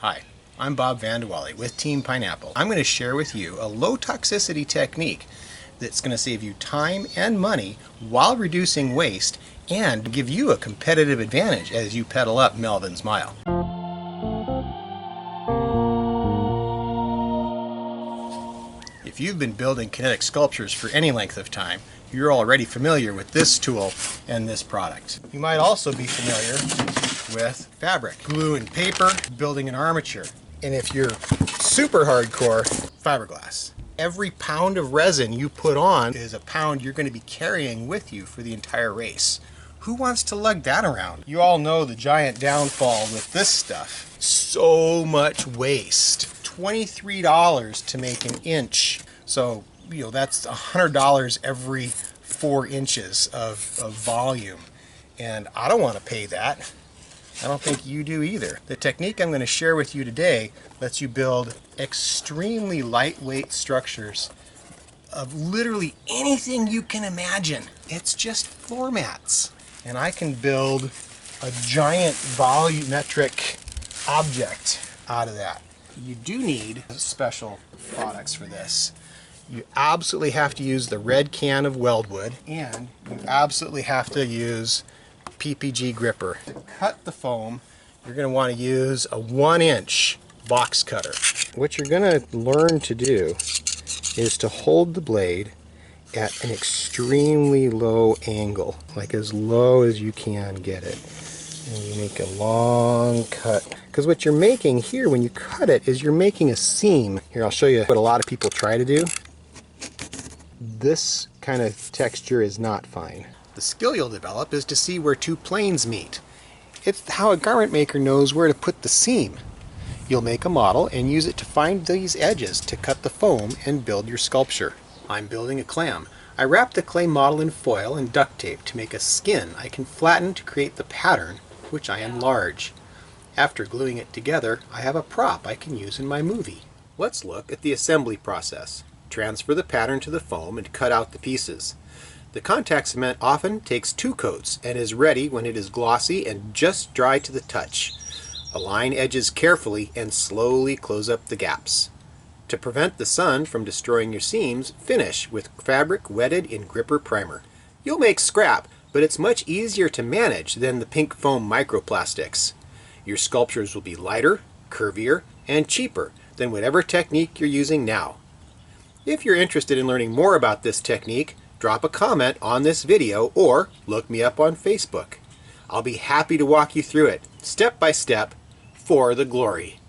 Hi, I'm Bob Vandewally with Team Pineapple. I'm going to share with you a low toxicity technique that's going to save you time and money while reducing waste and give you a competitive advantage as you pedal up Melvin's Mile. If you've been building kinetic sculptures for any length of time, you're already familiar with this tool and this product. You might also be familiar with fabric, glue and paper, building an armature, and if you're super hardcore, fiberglass. Every pound of resin you put on is a pound you're going to be carrying with you for the entire race. Who wants to lug that around? You all know the giant downfall with this stuff. So much waste. $23 to make an inch. So, that's $100 every 4 inches of volume. And I don't want to pay that. I don't think you do either. The technique I'm going to share with you today lets you build extremely lightweight structures of literally anything you can imagine. It's just floor mats. And I can build a giant volumetric object out of that. You do need special products for this. You absolutely have to use the red can of weldwood, and you absolutely have to use PPG gripper. To cut the foam, you're going to want to use a 1-inch box cutter. What you're going to learn to do is to hold the blade at an extremely low angle, like as low as you can get it. And you make a long cut. Because what you're making here when you cut it is you're making a seam. Here, I'll show you what a lot of people try to do. This kind of texture is not fine. The skill you'll develop is to see where 2 planes meet. It's how a garment maker knows where to put the seam. You'll make a model and use it to find these edges to cut the foam and build your sculpture. I'm building a clam. I wrapped the clay model in foil and duct tape to make a skin I can flatten to create the pattern, which I enlarge. After gluing it together, I have a prop I can use in my movie. Let's look at the assembly process. Transfer the pattern to the foam and cut out the pieces. The contact cement often takes 2 coats and is ready when it is glossy and just dry to the touch. Align edges carefully and slowly close up the gaps. To prevent the sun from destroying your seams, finish with fabric wetted in gripper primer. You'll make scrap, but it's much easier to manage than the pink foam microplastics. Your sculptures will be lighter, curvier, and cheaper than whatever technique you're using now. If you're interested in learning more about this technique, drop a comment on this video or look me up on Facebook. I'll be happy to walk you through it, step by step, for the glory.